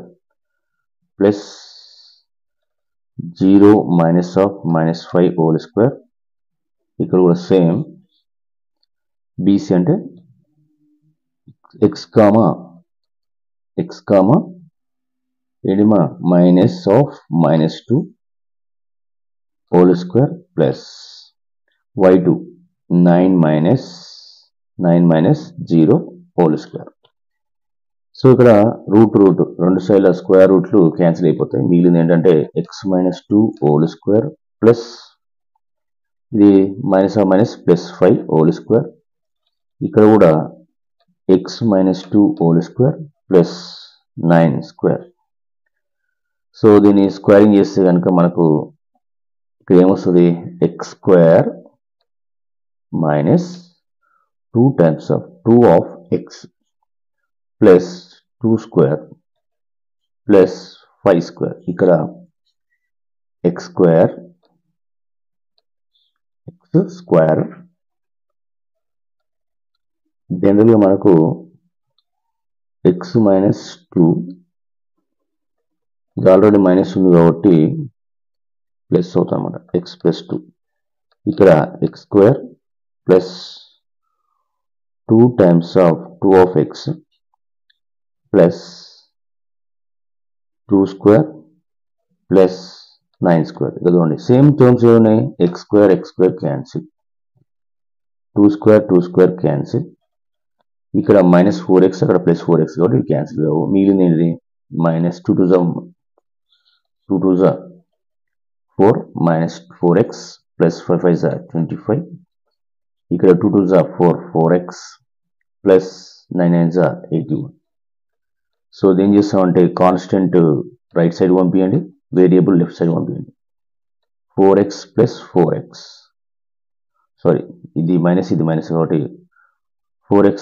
plus 0 -5 whole square. ఇక్కడ కూడా సేమ్. BC అంటే x, ఏంటిమా -2 whole square plus y2 9 - 0 whole square. So ఇక్కడ రూట్ రెండు సైడ్ల స్క్వేర్ రూట్లు క్యాన్సిల్ అయిపోతాయి, మిగిలింది ఏంటంటే x -2 హోల్ స్క్వేర్ ప్లస్ ఇది +5 హోల్ స్క్వేర్. ఇక్కడ కూడా x -2 whole square plus 9 square. So దీన్ని స్క్వేరింగ్ చేస్తే కనుక మనకు ఇక్కడ ఏమొస్తుంది, x² -2 times of 2 of x plus 2² plus 5². ఇక్కడ x² జనరల్గా మనకు x -2 ఇది ఆల్రెడీ మైనస్ ఉంది కాబట్టి ప్లస్ అవుతుంది అనమాట, x + 2. ఇక్కడ x² plus 2 times of 2 of x plus 2² plus 9². ఇక్కడ చూడండి సేమ్ టర్మ్స్ ఏమున్నాయి, x² క్యాన్సిల్, 2² క్యాన్సిల్, ఇక్కడ -4x అక్కడ +4x కాబట్టి క్యాన్సిల్ కావు. మిగిలింది ఏంటిది, -2 * 4 -4x ప్లస్ 5 × 25. ఇక్కడ 2 * 4 4x ప్లస్ 9 × 81. సో దేం చేస్తామంటే కాన్స్టెంట్ రైట్ సైడ్ పంపించండి, వేరియబుల్ లెఫ్ట్ సైడ్ పంపించండి. 4x + 4x, సారీ ఇది మైనస్ కాబట్టి 4x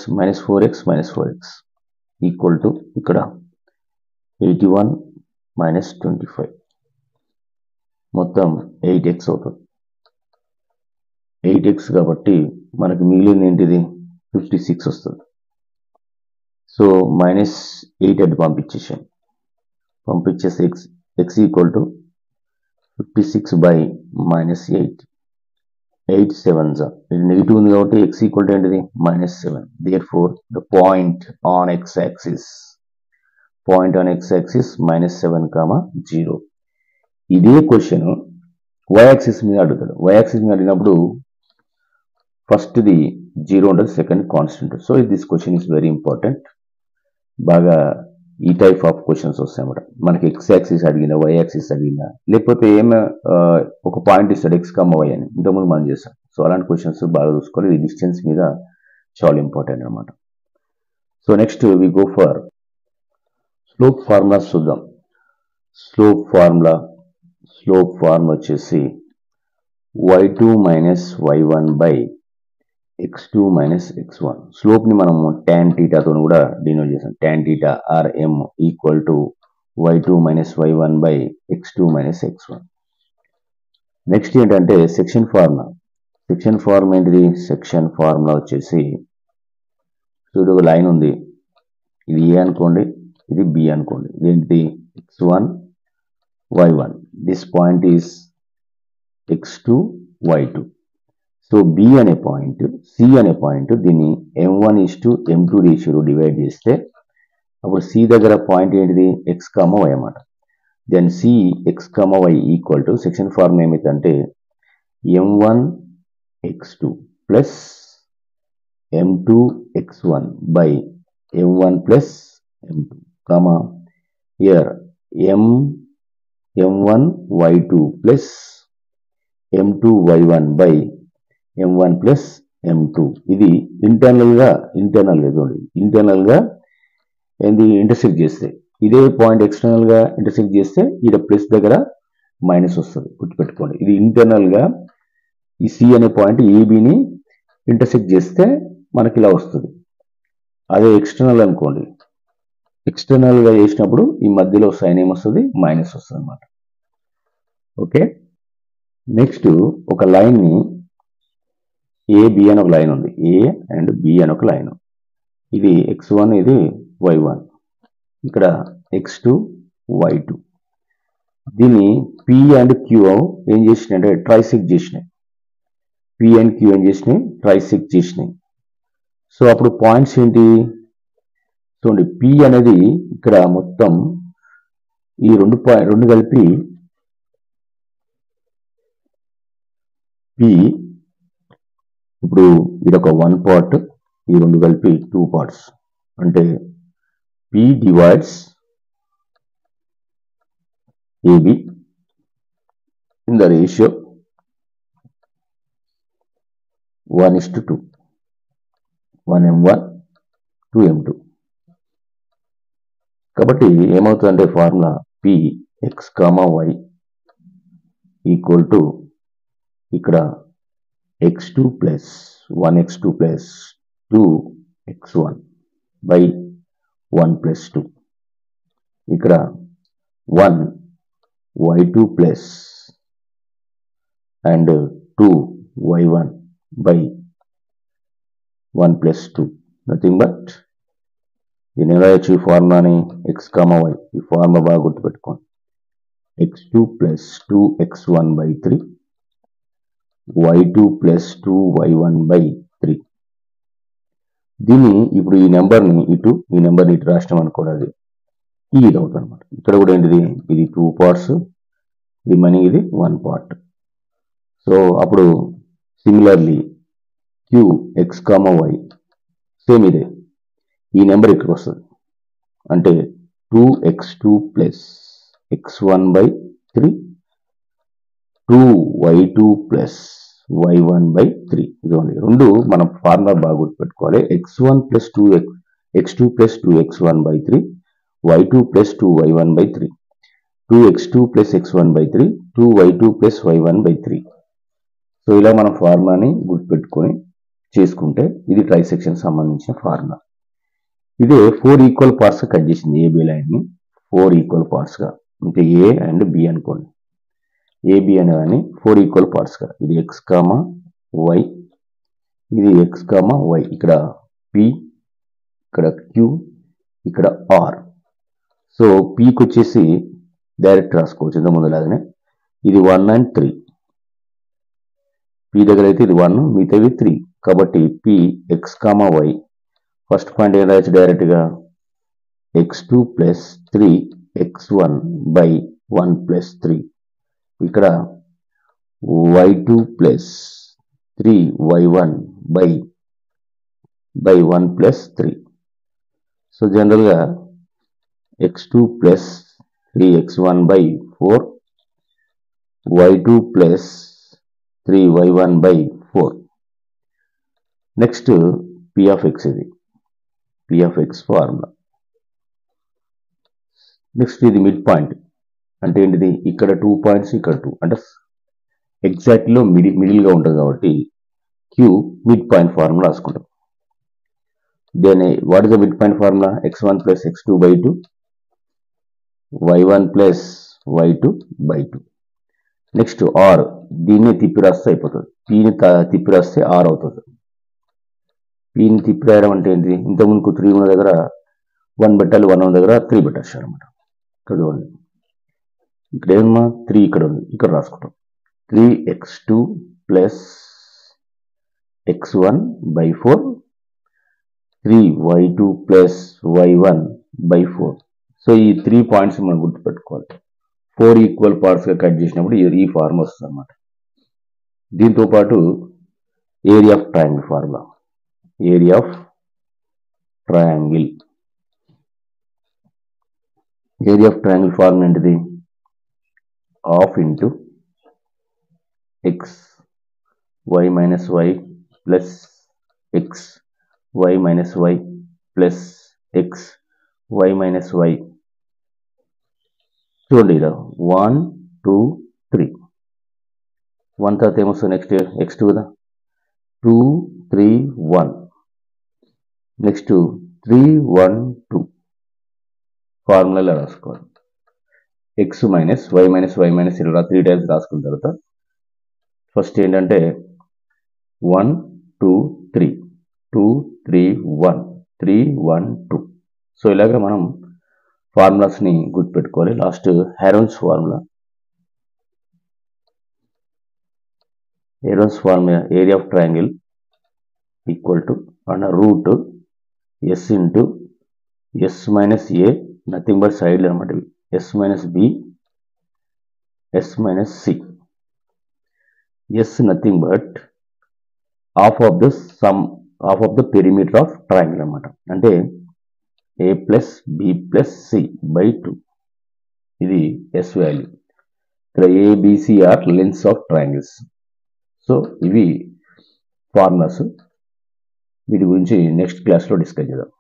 ఇక్కడ 81 - 25 మొత్తం 8x అవుతుంది. 8x కాబట్టి మనకు మిగిలింది ఏంటిది, 56 వస్తుంది. సో -8 అది పంపించేస్తే x = 56/-8, 8 7s, ఇది నెగిటివ్ ఉంది కాబట్టి x = ఏంటిది, -7. therefore the point on x axis -7, 0. ఇదే క్వశ్చన్ y యాక్సిస్ మీద అడుగుతాడు. y యాక్సిస్ మీద అడిగినప్పుడు ఫస్ట్ది 0 ఉంటుంది, second constant. So this question is very important. బాగా ఈ టైప్ ఆఫ్ క్వశ్చన్స్ వస్తాయన్నమాట. మనకి x యాక్సిస్ అడిగినా, y యాక్సిస్ అడిగినా, లేకపోతే ఒక పాయింట్ ఇస్తాడు x, y అని, ఇంతకుముందు మనం చేస్తాం. సో అలాంటి క్వశ్చన్స్ బాగా చూసుకోవాలి. ఇది డిస్టెన్స్ మీద చాలా ఇంపార్టెంట్ అనమాట. So next we go for slope formulas చూద్దాం. స్లోప్ ఫార్ములా వచ్చేసి y2 minus y1 by x2 minus x1. స్లోప్ని మనము tan తో కూడా డినోట్ చేసాం. tan θ or m equal to y2 minus y1 by x2 minus x1. Next ఏంటంటే section formula ఏంటిది? Section formula వచ్చేసి చూడు, ఒక లైన్ ఉంది, ఇది ఏ అనుకోండి, ఇది బి అనుకోండి. ఇదేంటిది? x1 y1. This point is x2 y2. So B అనే పాయింట్, సి అనే పాయింట్, దీన్ని m1:m2 రేషియోలో డివైడ్ చేస్తే అప్పుడు సి దగ్గర పాయింట్ ఏంటిది? x, y అన్నమాట. Then C x, y equal to section formula ఏమైతుందంటే m1 x2 plus m2 x1 by m1 plus m2 comma here m1 y2 plus m2 y1 by m1 plus m2. ఇది internal గా ఏంది? Intersect చేస్తే ఇదే point external గా intersect చేస్తే ఇక్కడ plus దగ్గర మైనస్ వస్తుంది, గుర్తుపెట్టుకోండి. ఇది ఇంటర్నల్ గా ఈ సి అనే పాయింట్ ఏబిని ఇంటర్సెక్ట్ చేస్తే మనకి ఇలా వస్తుంది. అదే ఎక్స్టర్నల్ అనుకోండి, ఎక్స్టర్నల్ గా చేసినప్పుడు ఈ మధ్యలో సైన్ ఏమొస్తుంది? మైనస్ వస్తుంది అన్నమాట. ఓకే, నెక్స్ట్ ఒక లైన్ ని ఏబి అని ఒక లైన్ ఉంది, ఏ అండ్ బి అని ఒక లైన్. ఇది x1, ఇది y1, ఇక్కడ x2 y2. దీన్ని పి అండ్ క్యూ ఏం చేసినాయి అంటే ట్రైసెక్ట్ చేసినాయి. పి అండ్ క్యూ ఏం చేసినాయి? ట్రైసెక్ట్ చేసినాయి. సో అప్పుడు పాయింట్స్ ఏంటి చూడండి, పి అనేది ఇక్కడ మొత్తం ఈ రెండు కలిపి పి, ఇప్పుడు ఇదొక 1 పార్ట్, ఈ రెండు కలిపి 2 పార్ట్స్, అంటే P divides AB in the ratio 1:2, 1m1 2m2. కాబట్టి ఏమవుతుందంటే formula P x, y equal to ఇక్కడ x2 plus 1x2 plus 2x1 by 1 plus 2. ఇక్కడ 1 y2 plus and 2 y1 by 1 plus 2. Nothing but దీన్ని ఎలా వచ్చి ఫార్ములాని x, y, ఈ formula బాగా గుర్తుపెట్టుకోండి. x2 plus 2x1 by 3 y2 plus 2y1 by 3. దీన్ని ఇప్పుడు ఈ నెంబర్ని ఇటు రాష్ట్రం అనుకోవాలి, ఇది అవుతుంది అనమాట. ఇక్కడ కూడా ఏంటిది? ఇది 2 పార్ట్స్, రిమైనింగ్ ఇది 1 పార్ట్. సో అప్పుడు similarly Q x, y same ఇదే, ఈ నెంబర్ ఇక్కడ వస్తుంది. అంటే 2x2 plus x1 by 3 2y2 plus y1 by 3. ఇదిగోండి, రెండు మనం ఫార్ములా బాగా గుర్తుపెట్టుకోవాలి. x1 plus 2x2 plus 2x1 by 3 y2 plus 2y1 by 3 2x2 plus x1 by 3 2y2 plus y1 by 3. So ఇలా మనం ఫార్ములాని గుర్తుపెట్టుకొని చేసుకుంటే ఇది ట్రైసెక్షన్ సంబంధించిన ఫార్ములా. ఇదే 4 ఈక్వల్ పార్ట్స్ కట్ చేసింది ఏబి లైన్ ని 4 ఈక్వల్ పార్ట్స్ గా, అంటే ఏ అండ్ బి అనుకోండి. ఏబి అనేదాన్ని 4 ఈక్వల్ పార్ట్స్ గా, ఇది x, y, ఇది x, y, ఇక్కడ p, ఇక్కడ q, ఇక్కడ r. సో pకి వచ్చేసి డైరెక్ట్ రాసుకోవచ్చు ఇంత ముందులాగానే, ఇది 1 and 3. p దగ్గర అయితే ఇది 1, మిగతావి 3. కాబట్టి p x, y first point ఏం రాయొచ్చు డైరెక్ట్గా? x2 plus 3x1 by 1 plus 3. ఇక్కడ y2 plus 3y1 by 1 plus 3. So జనరల్గా x2 plus 3x1 by 4 y2 plus 3y1 by 4. Next p of x, ఇది p of x formula. Next ఇది mid point, అంటే ఏంటిది, ఇక్కడ 2 పాయింట్స్, ఇక్కడ 2, అంటే ఎగ్జాక్ట్లో మిడిల్గా ఉంటుంది కాబట్టి క్యూ మిడ్ పాయింట్ ఫార్ములా రాసుకుంటాం. Then what is the mid point formula? x1 plus x2 by 2, y1 plus y2 by 2. Next or, దీన్ని తిప్పి రాస్తే అయిపోతుంది. పీని తిప్పి రాస్తే ఆర్ అవుతుంది. పీని తిప్పి రాయడం అంటే ఏంటి, ఇంతకుముందుకు 3 ఉన్న దగ్గర 1 పెట్టాలి, 1 ఉన్న దగ్గర 3 పెట్టాలి అనమాట. ఇక్కడ చూడండి, ఇక్కడ ఏమన్నా 3 ఇక్కడ ఉంది, ఇక్కడ రాసుకుంటాం. 3x2 plus x1 by 4, 3y2 plus y1 by 4. So ఈ 3 పాయింట్స్ మనం గుర్తుపెట్టుకోవాలి. 4 ఈక్వల్ పార్ట్స్గా కట్ చేసినప్పుడు ఈ ఫార్మ్ వస్తుంది అన్నమాట. దీంతో పాటు area of triangle formula. Area of triangle formula ఏంటిది? Half into x y minus y plus x y minus y plus x y minus y. చూడండి, ఇలా 1 2 3, 1 తర్వాత ఏమొస్తుంది నెక్స్ట్? x2 కదా, 2 3 1, నెక్స్ట్ 3 1 2. ఫార్ములా రాసుకోవాలి. ఎక్స్ మైనస్ వై ఇలా 3 times రాసుకున్న తర్వాత ఫస్ట్ ఏంటంటే 1 2 3, 2 3 1, 3 1 2. సో ఇలాగ మనం ఫార్ములాస్ని గుర్తుపెట్టుకోవాలి. Last Heron's formula. Area of triangle equal to root S into S minus A, nothing but సైడ్లు అనమాట ఇవి, S minus B, S minus C. S nothing but half of the perimeter of triangle అనమాట. అంటే a plus B plus C by 2. ఇది S value. ఇక్కడ ABC are lengths of triangles. So ఇవి formulas. వీటి గురించి నెక్స్ట్ క్లాస్లో discuss చేద్దాం.